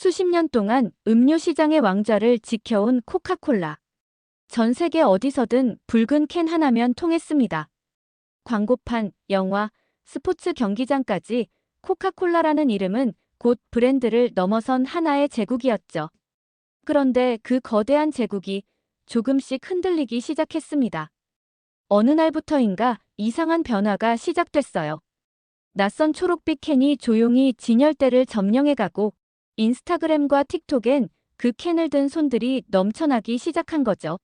수십 년 동안 음료 시장의 왕좌를 지켜온 코카콜라. 전 세계 어디서든 붉은 캔 하나면 통했습니다. 광고판, 영화, 스포츠 경기장까지 코카콜라라는 이름은 곧 브랜드를 넘어선 하나의 제국이었죠. 그런데 그 거대한 제국이 조금씩 흔들리기 시작했습니다. 어느 날부터인가 이상한 변화가 시작됐어요. 낯선 초록빛 캔이 조용히 진열대를 점령해가고 인스타그램과 틱톡엔 그 캔을 든 손들이 넘쳐나기 시작한 거죠.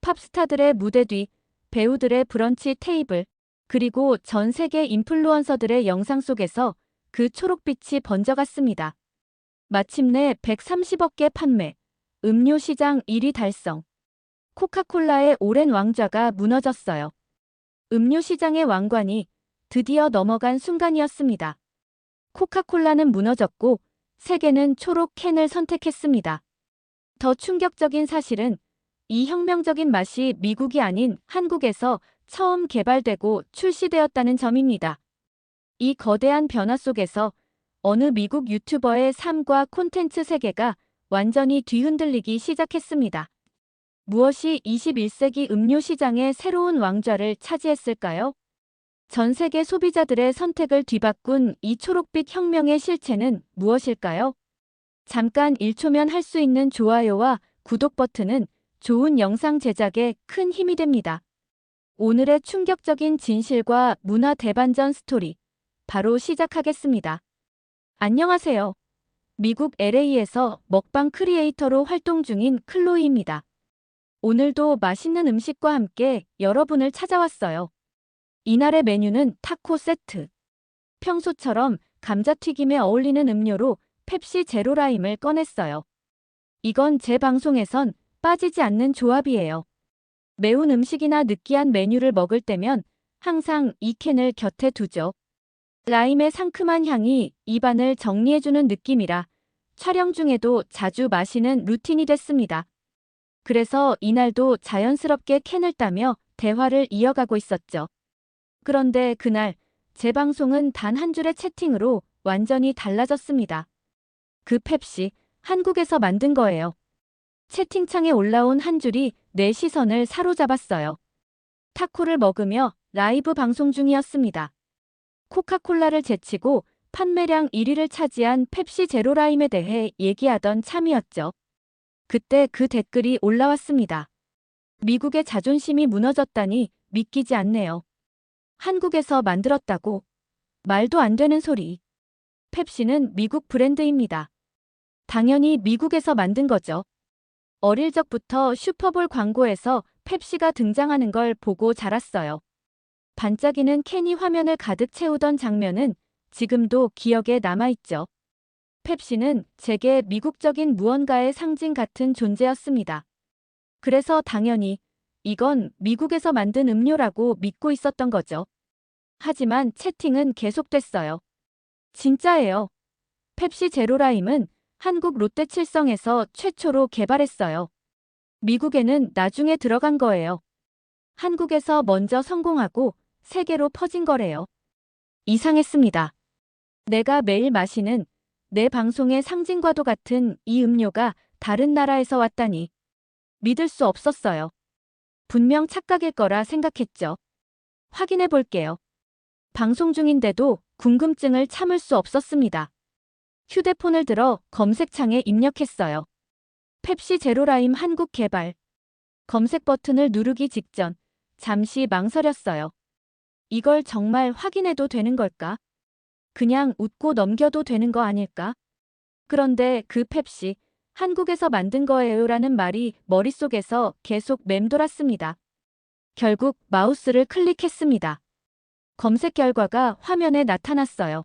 팝스타들의 무대 뒤, 배우들의 브런치 테이블, 그리고 전 세계 인플루언서들의 영상 속에서 그 초록빛이 번져갔습니다. 마침내 130억 개 판매, 음료 시장 1위 달성. 코카콜라의 오랜 왕좌가 무너졌어요. 음료 시장의 왕관이 드디어 넘어간 순간이었습니다. 코카콜라는 무너졌고 세계는 초록 캔을 선택했습니다. 더 충격적인 사실은 이 혁명적인 맛이 미국이 아닌 한국에서 처음 개발되고 출시되었다는 점입니다. 이 거대한 변화 속에서 어느 미국 유튜버의 삶과 콘텐츠 세계가 완전히 뒤흔들리기 시작했습니다. 무엇이 21세기 음료 시장의 새로운 왕좌를 차지했을까요? 전 세계 소비자들의 선택을 뒤바꾼 이 초록빛 혁명의 실체는 무엇일까요? 잠깐 1초면 할 수 있는 좋아요와 구독 버튼은 좋은 영상 제작에 큰 힘이 됩니다. 오늘의 충격적인 진실과 문화 대반전 스토리, 바로 시작하겠습니다. 안녕하세요. 미국 LA에서 먹방 크리에이터로 활동 중인 클로이입니다. 오늘도 맛있는 음식과 함께 여러분을 찾아왔어요. 이날의 메뉴는 타코 세트. 평소처럼 감자튀김에 어울리는 음료로 펩시 제로 라임을 꺼냈어요. 이건 제 방송에선 빠지지 않는 조합이에요. 매운 음식이나 느끼한 메뉴를 먹을 때면 항상 이 캔을 곁에 두죠. 라임의 상큼한 향이 입안을 정리해주는 느낌이라 촬영 중에도 자주 마시는 루틴이 됐습니다. 그래서 이날도 자연스럽게 캔을 따며 대화를 이어가고 있었죠. 그런데 그날 제 방송은 단 한 줄의 채팅으로 완전히 달라졌습니다. 그 펩시, 한국에서 만든 거예요. 채팅창에 올라온 한 줄이 내 시선을 사로잡았어요. 타코를 먹으며 라이브 방송 중이었습니다. 코카콜라를 제치고 판매량 1위를 차지한 펩시 제로 라임에 대해 얘기하던 참이었죠. 그때 그 댓글이 올라왔습니다. 미국의 자존심이 무너졌다니 믿기지 않네요. 한국에서 만들었다고? 말도 안 되는 소리. 펩시는 미국 브랜드입니다. 당연히 미국에서 만든 거죠. 어릴 적부터 슈퍼볼 광고에서 펩시가 등장하는 걸 보고 자랐어요. 반짝이는 캔이 화면을 가득 채우던 장면은 지금도 기억에 남아있죠. 펩시는 제게 미국적인 무언가의 상징 같은 존재였습니다. 그래서 당연히 이건 미국에서 만든 음료라고 믿고 있었던 거죠. 하지만 채팅은 계속됐어요. 진짜예요. 펩시 제로라임은 한국 롯데칠성에서 최초로 개발했어요. 미국에는 나중에 들어간 거예요. 한국에서 먼저 성공하고 세계로 퍼진 거래요. 이상했습니다. 내가 매일 마시는 내 방송의 상징과도 같은 이 음료가 다른 나라에서 왔다니. 믿을 수 없었어요. 분명 착각일 거라 생각했죠. 확인해 볼게요. 방송 중인데도 궁금증을 참을 수 없었습니다. 휴대폰을 들어 검색창에 입력했어요. 펩시 제로라임 한국 개발. 검색 버튼을 누르기 직전 잠시 망설였어요. 이걸 정말 확인해도 되는 걸까? 그냥 웃고 넘겨도 되는 거 아닐까? 그런데 그 펩시, 한국에서 만든 거예요라는 말이 머릿속에서 계속 맴돌았습니다. 결국 마우스를 클릭했습니다. 검색 결과가 화면에 나타났어요.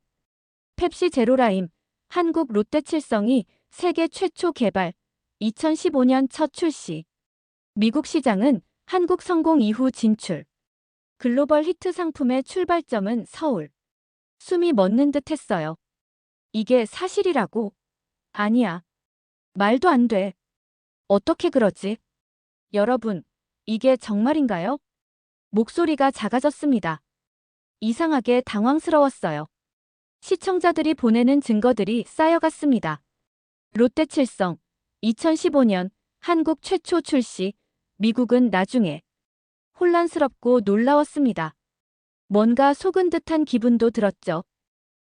펩시 제로라임, 한국 롯데칠성이 세계 최초 개발, 2015년 첫 출시. 미국 시장은 한국 성공 이후 진출. 글로벌 히트 상품의 출발점은 서울. 숨이 멎는 듯 했어요. 이게 사실이라고? 아니야. 말도 안 돼. 어떻게 그러지? 여러분, 이게 정말인가요? 목소리가 작아졌습니다. 이상하게 당황스러웠어요. 시청자들이 보내는 증거들이 쌓여갔습니다. 롯데칠성 2015년 한국 최초 출시. 미국은 나중에. 혼란스럽고 놀라웠습니다. 뭔가 속은 듯한 기분도 들었죠.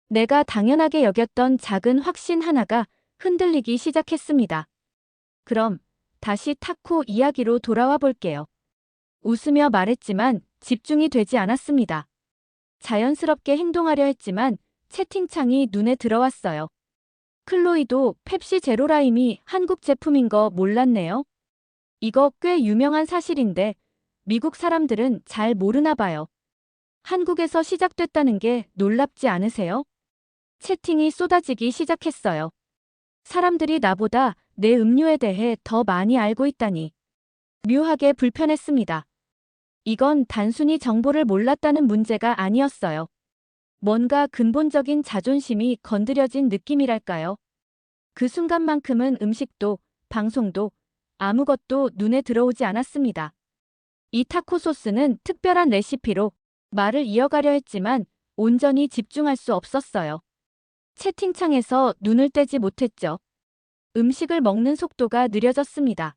내가 당연하게 여겼던 작은 확신 하나가 흔들리기 시작했습니다. 그럼 다시 타코 이야기로 돌아와 볼게요. 웃으며 말했지만 집중이 되지 않았습니다. 자연스럽게 행동하려 했지만 채팅창이 눈에 들어왔어요. 클로이도 펩시 제로라임이 한국 제품인 거 몰랐네요. 이거 꽤 유명한 사실인데 미국 사람들은 잘 모르나 봐요. 한국에서 시작됐다는 게 놀랍지 않으세요? 채팅이 쏟아지기 시작했어요. 사람들이 나보다 내 음료에 대해 더 많이 알고 있다니. 묘하게 불편했습니다. 이건 단순히 정보를 몰랐다는 문제가 아니었어요. 뭔가 근본적인 자존심이 건드려진 느낌이랄까요. 그 순간만큼은 음식도, 방송도, 아무것도 눈에 들어오지 않았습니다. 이 타코 소스는 특별한 레시피로 말을 이어가려 했지만 온전히 집중할 수 없었어요. 채팅창에서 눈을 떼지 못했죠. 음식을 먹는 속도가 느려졌습니다.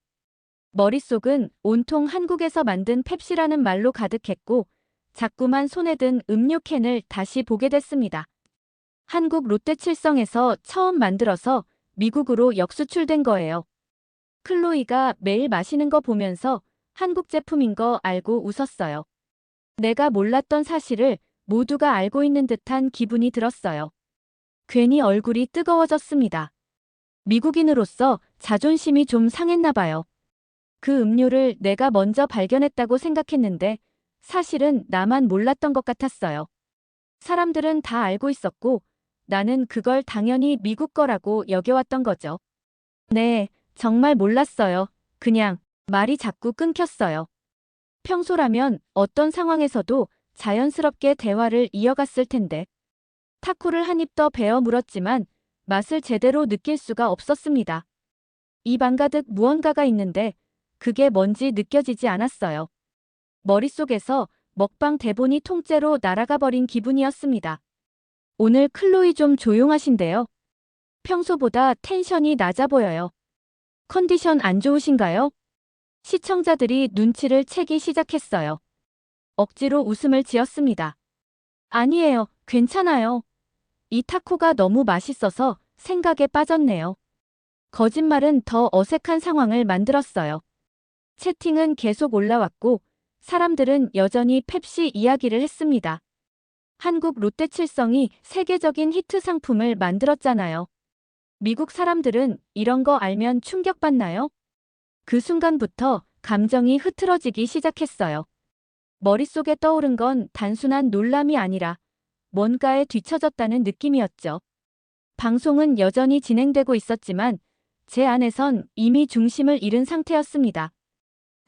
머릿속은 온통 한국에서 만든 펩시라는 말로 가득했고 자꾸만 손에 든 음료 캔을 다시 보게 됐습니다. 한국 롯데칠성에서 처음 만들어서 미국으로 역수출된 거예요. 클로이가 매일 마시는 거 보면서 한국 제품인 거 알고 웃었어요. 내가 몰랐던 사실을 모두가 알고 있는 듯한 기분이 들었어요. 괜히 얼굴이 뜨거워졌습니다. 미국인으로서 자존심이 좀 상했나 봐요. 그 음료를 내가 먼저 발견했다고 생각했는데 사실은 나만 몰랐던 것 같았어요. 사람들은 다 알고 있었고 나는 그걸 당연히 미국 거라고 여겨왔던 거죠. 네, 정말 몰랐어요. 그냥 말이 자꾸 끊겼어요. 평소라면 어떤 상황에서도 자연스럽게 대화를 이어갔을 텐데. 타코를 한 입 더 베어 물었지만 맛을 제대로 느낄 수가 없었습니다. 입 안가득 무언가가 있는데 그게 뭔지 느껴지지 않았어요. 머릿속에서 먹방 대본이 통째로 날아가 버린 기분이었습니다. 오늘 클로이 좀 조용하신데요. 평소보다 텐션이 낮아 보여요. 컨디션 안 좋으신가요? 시청자들이 눈치를 채기 시작했어요. 억지로 웃음을 지었습니다. 아니에요, 괜찮아요. 이 타코가 너무 맛있어서 생각에 빠졌네요. 거짓말은 더 어색한 상황을 만들었어요. 채팅은 계속 올라왔고 사람들은 여전히 펩시 이야기를 했습니다. 한국 롯데칠성이 세계적인 히트 상품을 만들었잖아요. 미국 사람들은 이런 거 알면 충격받나요? 그 순간부터 감정이 흐트러지기 시작했어요. 머릿속에 떠오른 건 단순한 놀람이 아니라 뭔가에 뒤처졌다는 느낌이었죠. 방송은 여전히 진행되고 있었지만 제 안에선 이미 중심을 잃은 상태였습니다.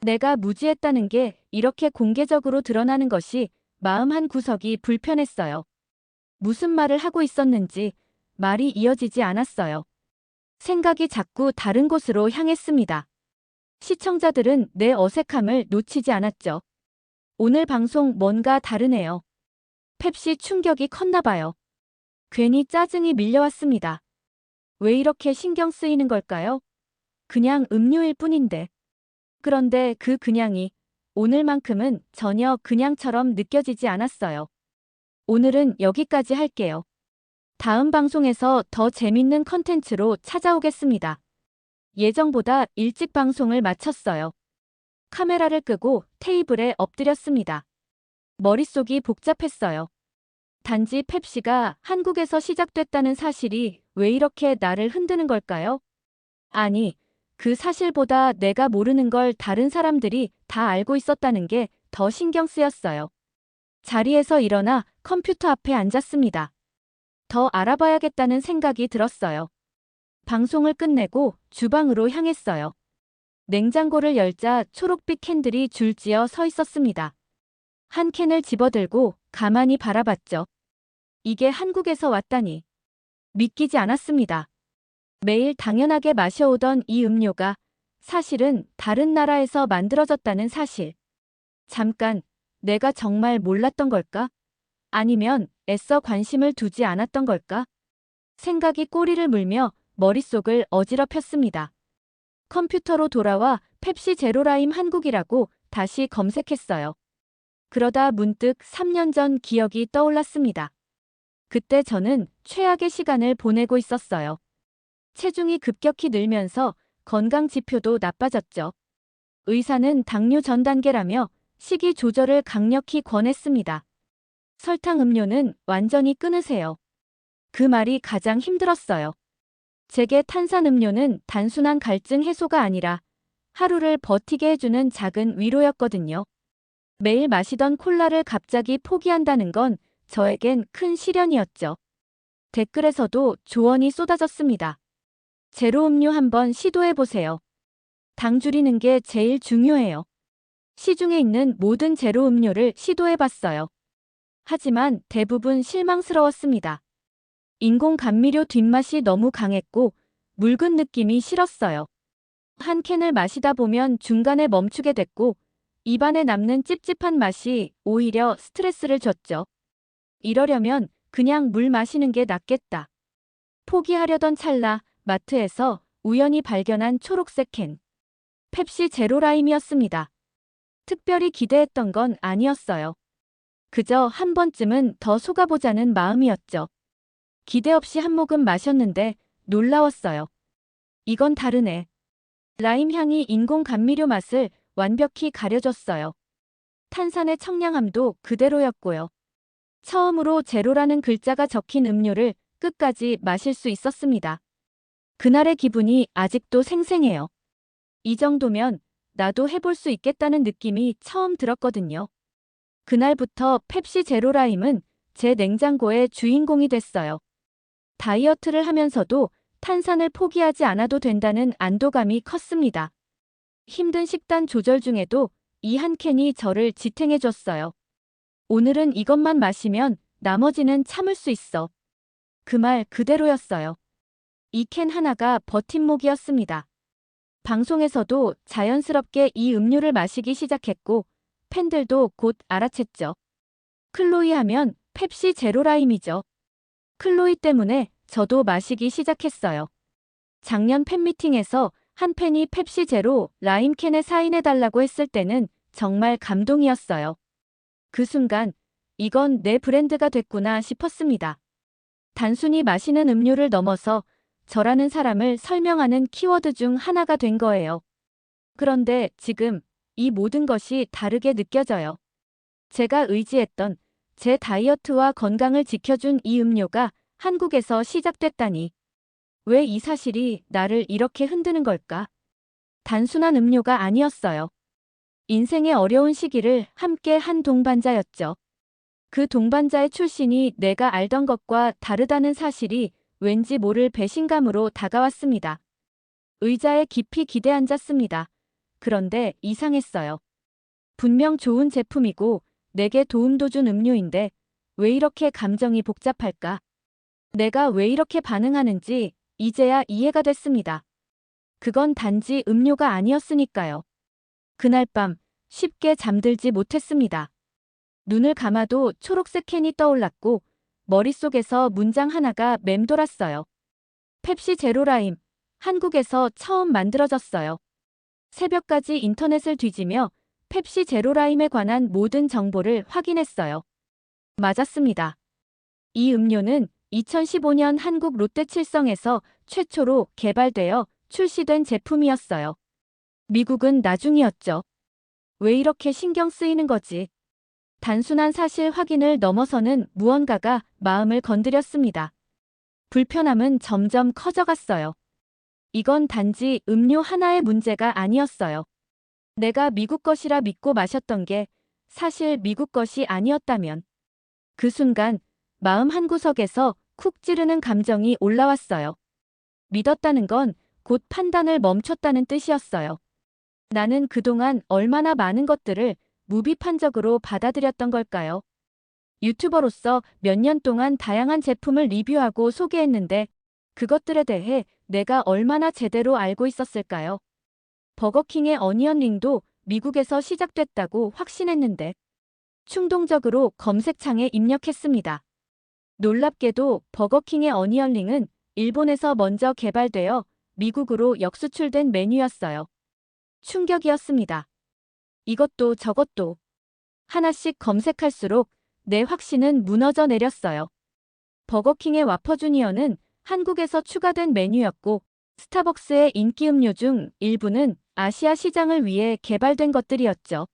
내가 무지했다는 게 이렇게 공개적으로 드러나는 것이 마음 한 구석이 불편했어요. 무슨 말을 하고 있었는지 말이 이어지지 않았어요. 생각이 자꾸 다른 곳으로 향했습니다. 시청자들은 내 어색함을 놓치지 않았죠. 오늘 방송 뭔가 다르네요. 펩시 충격이 컸나 봐요. 괜히 짜증이 밀려왔습니다. 왜 이렇게 신경 쓰이는 걸까요? 그냥 음료일 뿐인데. 그런데 그 그냥이 오늘만큼은 전혀 그냥처럼 느껴지지 않았어요. 오늘은 여기까지 할게요. 다음 방송에서 더 재밌는 컨텐츠로 찾아오겠습니다. 예정보다 일찍 방송을 마쳤어요. 카메라를 끄고 테이블에 엎드렸습니다. 머릿속이 복잡했어요. 단지 펩시가 한국에서 시작됐다는 사실이 왜 이렇게 나를 흔드는 걸까요? 아니, 그 사실보다 내가 모르는 걸 다른 사람들이 다 알고 있었다는 게 더 신경 쓰였어요. 자리에서 일어나 컴퓨터 앞에 앉았습니다. 더 알아봐야겠다는 생각이 들었어요. 방송을 끝내고 주방으로 향했어요. 냉장고를 열자 초록빛 캔들이 줄지어 서 있었습니다. 한 캔을 집어들고 가만히 바라봤죠. 이게 한국에서 왔다니. 믿기지 않았습니다. 매일 당연하게 마셔오던 이 음료가 사실은 다른 나라에서 만들어졌다는 사실. 잠깐, 내가 정말 몰랐던 걸까? 아니면 애써 관심을 두지 않았던 걸까? 생각이 꼬리를 물며 머릿속을 어지럽혔습니다. 컴퓨터로 돌아와 펩시 제로라임 한국이라고 다시 검색했어요. 그러다 문득 3년 전 기억이 떠올랐습니다. 그때 저는 최악의 시간을 보내고 있었어요. 체중이 급격히 늘면서 건강 지표도 나빠졌죠. 의사는 당뇨 전 단계라며 식이 조절을 강력히 권했습니다. 설탕 음료는 완전히 끊으세요. 그 말이 가장 힘들었어요. 제게 탄산 음료는 단순한 갈증 해소가 아니라 하루를 버티게 해주는 작은 위로였거든요. 매일 마시던 콜라를 갑자기 포기한다는 건 저에겐 큰 시련이었죠. 댓글에서도 조언이 쏟아졌습니다. 제로 음료 한번 시도해보세요. 당 줄이는 게 제일 중요해요. 시중에 있는 모든 제로 음료를 시도해봤어요. 하지만 대부분 실망스러웠습니다. 인공 감미료 뒷맛이 너무 강했고 묽은 느낌이 싫었어요. 한 캔을 마시다 보면 중간에 멈추게 됐고 입안에 남는 찝찝한 맛이 오히려 스트레스를 줬죠. 이러려면 그냥 물 마시는 게 낫겠다. 포기하려던 찰나 마트에서 우연히 발견한 초록색 캔. 펩시 제로라임이었습니다. 특별히 기대했던 건 아니었어요. 그저 한 번쯤은 더 속아보자는 마음이었죠. 기대 없이 한 모금 마셨는데 놀라웠어요. 이건 다르네. 라임 향이 인공 감미료 맛을 완벽히 가려줬어요. 탄산의 청량함도 그대로였고요. 처음으로 제로라는 글자가 적힌 음료를 끝까지 마실 수 있었습니다. 그날의 기분이 아직도 생생해요. 이 정도면 나도 해볼 수 있겠다는 느낌이 처음 들었거든요. 그날부터 펩시 제로라임은 제 냉장고의 주인공이 됐어요. 다이어트를 하면서도 탄산을 포기하지 않아도 된다는 안도감이 컸습니다. 힘든 식단 조절 중에도 이 한 캔이 저를 지탱해줬어요. 오늘은 이것만 마시면 나머지는 참을 수 있어. 그 말 그대로였어요. 이 캔 하나가 버팀목이었습니다. 방송에서도 자연스럽게 이 음료를 마시기 시작했고 팬들도 곧 알아챘죠. 클로이 하면 펩시 제로라임이죠. 클로이 때문에 저도 마시기 시작했어요. 작년 팬미팅에서 한 팬이 펩시 제로 라임 캔에 사인해달라고 했을 때는 정말 감동이었어요. 그 순간 이건 내 브랜드가 됐구나 싶었습니다. 단순히 마시는 음료를 넘어서 저라는 사람을 설명하는 키워드 중 하나가 된 거예요. 그런데 지금 이 모든 것이 다르게 느껴져요. 제가 의지했던 제 다이어트와 건강을 지켜준 이 음료가 한국에서 시작됐다니. 왜 이 사실이 나를 이렇게 흔드는 걸까? 단순한 음료가 아니었어요. 인생의 어려운 시기를 함께 한 동반자였죠. 그 동반자의 출신이 내가 알던 것과 다르다는 사실이 왠지 모를 배신감으로 다가왔습니다. 의자에 깊이 기대 앉았습니다. 그런데 이상했어요. 분명 좋은 제품이고 내게 도움도 준 음료인데 왜 이렇게 감정이 복잡할까? 내가 왜 이렇게 반응하는지 이제야 이해가 됐습니다. 그건 단지 음료가 아니었으니까요. 그날 밤 쉽게 잠들지 못했습니다. 눈을 감아도 초록색 캔이 떠올랐고 머릿속에서 문장 하나가 맴돌았어요. 펩시 제로라임, 한국에서 처음 만들어졌어요. 새벽까지 인터넷을 뒤지며 펩시 제로라임에 관한 모든 정보를 확인했어요. 맞았습니다. 이 음료는 2015년 한국 롯데칠성에서 최초로 개발되어 출시된 제품이었어요. 미국은 나중이었죠. 왜 이렇게 신경 쓰이는 거지? 단순한 사실 확인을 넘어서는 무언가가 마음을 건드렸습니다. 불편함은 점점 커져갔어요. 이건 단지 음료 하나의 문제가 아니었어요. 내가 미국 것이라 믿고 마셨던 게 사실 미국 것이 아니었다면. 그 순간 마음 한구석에서 쿡 찌르는 감정이 올라왔어요. 믿었다는 건 곧 판단을 멈췄다는 뜻이었어요. 나는 그동안 얼마나 많은 것들을 무비판적으로 받아들였던 걸까요? 유튜버로서 몇 년 동안 다양한 제품을 리뷰하고 소개했는데 그것들에 대해 내가 얼마나 제대로 알고 있었을까요? 버거킹의 어니언링도 미국에서 시작됐다고 확신했는데 충동적으로 검색창에 입력했습니다. 놀랍게도 버거킹의 어니언링은 일본에서 먼저 개발되어 미국으로 역수출된 메뉴였어요. 충격이었습니다. 이것도 저것도 하나씩 검색할수록 내 확신은 무너져 내렸어요. 버거킹의 와퍼 주니어는 한국에서 추가된 메뉴였고 스타벅스의 인기 음료 중 일부는 아시아 시장을 위해 개발된 것들이었죠.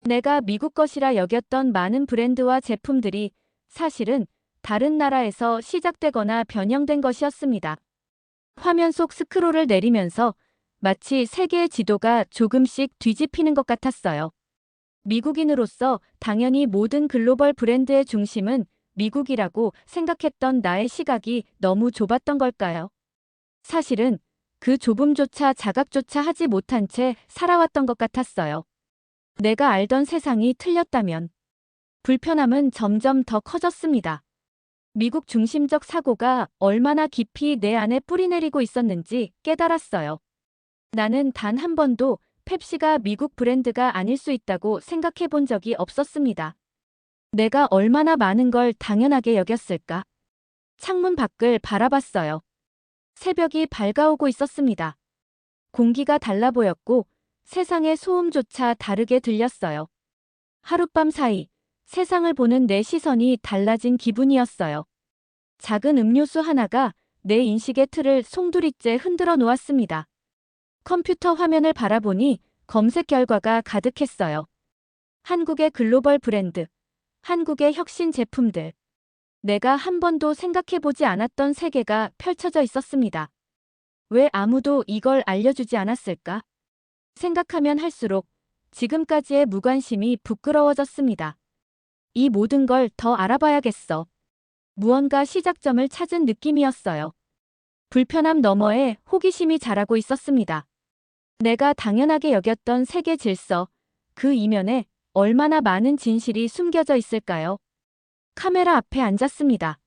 내가 미국 것이라 여겼던 많은 브랜드와 제품들이 사실은 다른 나라에서 시작되거나 변형된 것이었습니다. 화면 속 스크롤을 내리면서 마치 세계의 지도가 조금씩 뒤집히는 것 같았어요. 미국인으로서 당연히 모든 글로벌 브랜드의 중심은 미국이라고 생각했던 나의 시각이 너무 좁았던 걸까요? 사실은 그 좁음조차 자각조차 하지 못한 채 살아왔던 것 같았어요. 내가 알던 세상이 틀렸다면 불편함은 점점 더 커졌습니다. 미국 중심적 사고가 얼마나 깊이 내 안에 뿌리내리고 있었는지 깨달았어요. 나는 단 한 번도 펩시가 미국 브랜드가 아닐 수 있다고 생각해 본 적이 없었습니다. 내가 얼마나 많은 걸 당연하게 여겼을까? 창문 밖을 바라봤어요. 새벽이 밝아오고 있었습니다. 공기가 달라 보였고 세상의 소음조차 다르게 들렸어요. 하룻밤 사이 세상을 보는 내 시선이 달라진 기분이었어요. 작은 음료수 하나가 내 인식의 틀을 송두리째 흔들어 놓았습니다. 컴퓨터 화면을 바라보니 검색 결과가 가득했어요. 한국의 글로벌 브랜드, 한국의 혁신 제품들. 내가 한 번도 생각해보지 않았던 세계가 펼쳐져 있었습니다. 왜 아무도 이걸 알려주지 않았을까? 생각하면 할수록 지금까지의 무관심이 부끄러워졌습니다. 이 모든 걸 더 알아봐야겠어. 무언가 시작점을 찾은 느낌이었어요. 불편함 너머에 호기심이 자라고 있었습니다. 내가 당연하게 여겼던 세계 질서, 그 이면에 얼마나 많은 진실이 숨겨져 있을까요? 카메라 앞에 앉았습니다.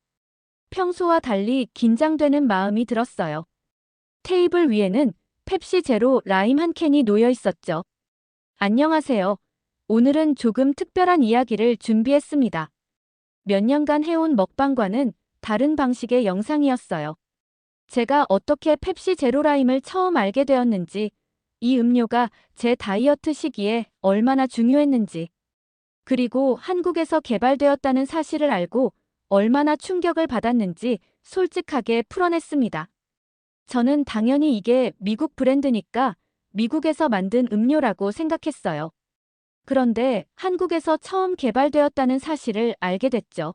평소와 달리 긴장되는 마음이 들었어요. 테이블 위에는 펩시 제로 라임 한 캔이 놓여 있었죠. 안녕하세요. 오늘은 조금 특별한 이야기를 준비했습니다. 몇 년간 해온 먹방과는 다른 방식의 영상이었어요. 제가 어떻게 펩시 제로 라임을 처음 알게 되었는지, 이 음료가 제 다이어트 시기에 얼마나 중요했는지, 그리고 한국에서 개발되었다는 사실을 알고 얼마나 충격을 받았는지 솔직하게 풀어냈습니다. 저는 당연히 이게 미국 브랜드니까 미국에서 만든 음료라고 생각했어요. 그런데 한국에서 처음 개발되었다는 사실을 알게 됐죠.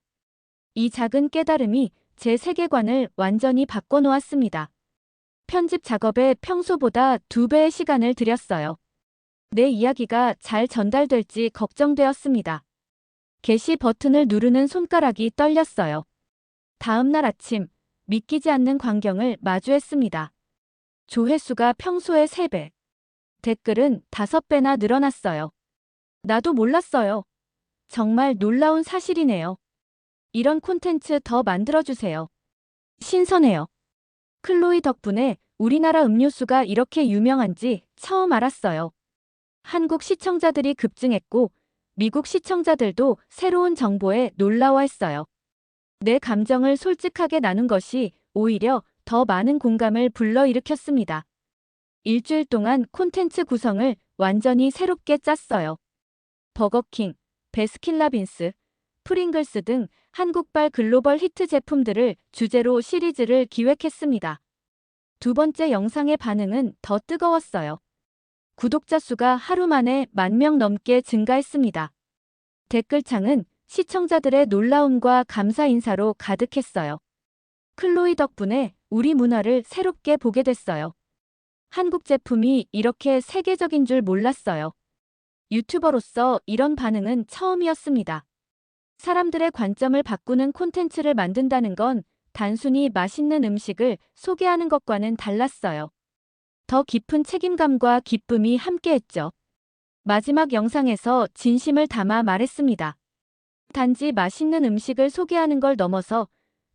이 작은 깨달음이 제 세계관을 완전히 바꿔놓았습니다. 편집 작업에 평소보다 2배의 시간을 들였어요. 내 이야기가 잘 전달될지 걱정되었습니다. 게시 버튼을 누르는 손가락이 떨렸어요. 다음 날 아침, 믿기지 않는 광경을 마주했습니다. 조회수가 평소의 3배. 댓글은 5배나 늘어났어요. 나도 몰랐어요. 정말 놀라운 사실이네요. 이런 콘텐츠 더 만들어주세요. 신선해요. 클로이 덕분에 우리나라 음료수가 이렇게 유명한지 처음 알았어요. 한국 시청자들이 급증했고 미국 시청자들도 새로운 정보에 놀라워했어요. 내 감정을 솔직하게 나눈 것이 오히려 더 많은 공감을 불러일으켰습니다. 일주일 동안 콘텐츠 구성을 완전히 새롭게 짰어요. 버거킹, 베스킨라빈스, 프링글스 등 한국발 글로벌 히트 제품들을 주제로 시리즈를 기획했습니다. 2번째 영상의 반응은 더 뜨거웠어요. 구독자 수가 하루 만에 10,000명 넘게 증가했습니다. 댓글창은 시청자들의 놀라움과 감사 인사로 가득했어요. 클로이 덕분에 우리 문화를 새롭게 보게 됐어요. 한국 제품이 이렇게 세계적인 줄 몰랐어요. 유튜버로서 이런 반응은 처음이었습니다. 사람들의 관점을 바꾸는 콘텐츠를 만든다는 건 단순히 맛있는 음식을 소개하는 것과는 달랐어요. 더 깊은 책임감과 기쁨이 함께했죠. 마지막 영상에서 진심을 담아 말했습니다. 단지 맛있는 음식을 소개하는 걸 넘어서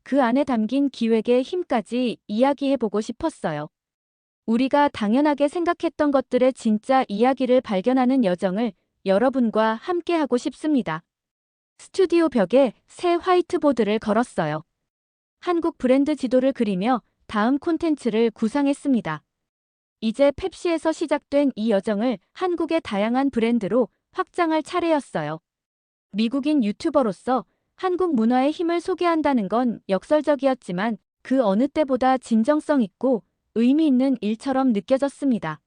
그 안에 담긴 기획의 힘까지 이야기해보고 싶었어요. 우리가 당연하게 생각했던 것들의 진짜 이야기를 발견하는 여정을 여러분과 함께하고 싶습니다. 스튜디오 벽에 새 화이트보드를 걸었어요. 한국 브랜드 지도를 그리며 다음 콘텐츠를 구상했습니다. 이제 펩시에서 시작된 이 여정을 한국의 다양한 브랜드로 확장할 차례였어요. 미국인 유튜버로서 한국 문화의 힘을 소개한다는 건 역설적이었지만 그 어느 때보다 진정성 있고 의미 있는 일처럼 느껴졌습니다.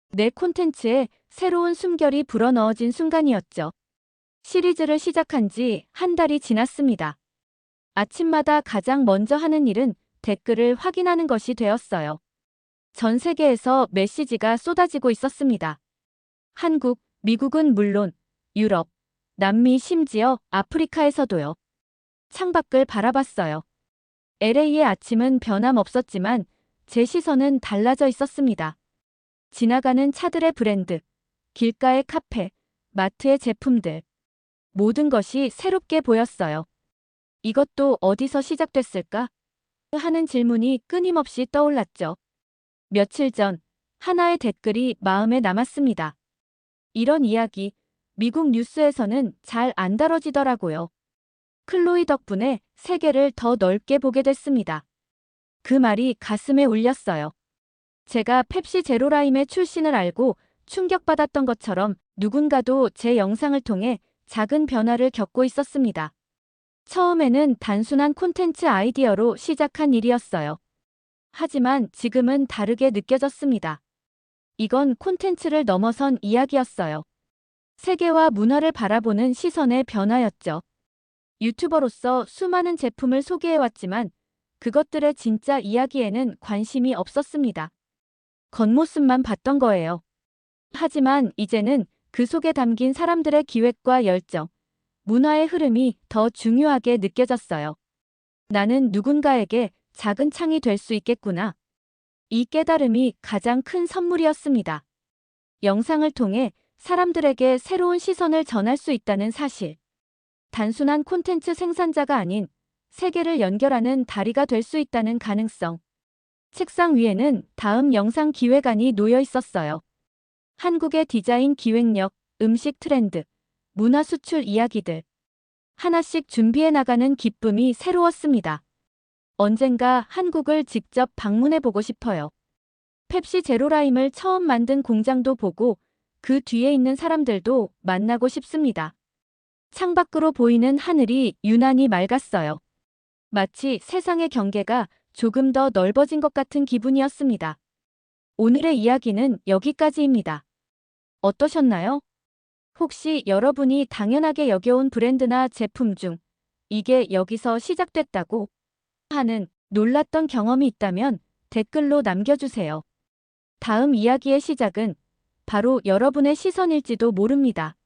내 콘텐츠에 새로운 숨결이 불어넣어진 순간이었죠. 시리즈를 시작한 지 한 달이 지났습니다. 아침마다 가장 먼저 하는 일은 댓글을 확인하는 것이 되었어요. 전 세계에서 메시지가 쏟아지고 있었습니다. 한국, 미국은 물론 유럽, 남미 심지어 아프리카에서도요. 창밖을 바라봤어요. LA의 아침은 변함없었지만 제 시선은 달라져 있었습니다. 지나가는 차들의 브랜드, 길가의 카페, 마트의 제품들. 모든 것이 새롭게 보였어요. 이것도 어디서 시작됐을까? 하는 질문이 끊임없이 떠올랐죠. 며칠 전 하나의 댓글이 마음에 남았습니다. 이런 이야기, 미국 뉴스에서는 잘 안 다뤄지더라고요. 클로이 덕분에 세계를 더 넓게 보게 됐습니다. 그 말이 가슴에 울렸어요. 제가 펩시 제로라임의 출신을 알고 충격받았던 것처럼 누군가도 제 영상을 통해 작은 변화를 겪고 있었습니다. 처음에는 단순한 콘텐츠 아이디어로 시작한 일이었어요. 하지만 지금은 다르게 느껴졌습니다. 이건 콘텐츠를 넘어선 이야기였어요. 세계와 문화를 바라보는 시선의 변화였죠. 유튜버로서 수많은 제품을 소개해왔지만 그것들의 진짜 이야기에는 관심이 없었습니다. 겉모습만 봤던 거예요. 하지만 이제는 그 속에 담긴 사람들의 기획과 열정, 문화의 흐름이 더 중요하게 느껴졌어요. 나는 누군가에게 작은 창이 될 수 있겠구나. 이 깨달음이 가장 큰 선물이었습니다. 영상을 통해 사람들에게 새로운 시선을 전할 수 있다는 사실. 단순한 콘텐츠 생산자가 아닌 세계를 연결하는 다리가 될 수 있다는 가능성. 책상 위에는 다음 영상 기획안이 놓여 있었어요. 한국의 디자인 기획력, 음식 트렌드, 문화 수출 이야기들. 하나씩 준비해 나가는 기쁨이 새로웠습니다. 언젠가 한국을 직접 방문해 보고 싶어요. 펩시 제로라임을 처음 만든 공장도 보고 그 뒤에 있는 사람들도 만나고 싶습니다. 창밖으로 보이는 하늘이 유난히 맑았어요. 마치 세상의 경계가 조금 더 넓어진 것 같은 기분이었습니다. 오늘의 이야기는 여기까지입니다. 어떠셨나요? 혹시 여러분이 당연하게 여겨온 브랜드나 제품 중 이게 여기서 시작됐다고 하는 놀랐던 경험이 있다면 댓글로 남겨주세요. 다음 이야기의 시작은 바로 여러분의 시선일지도 모릅니다.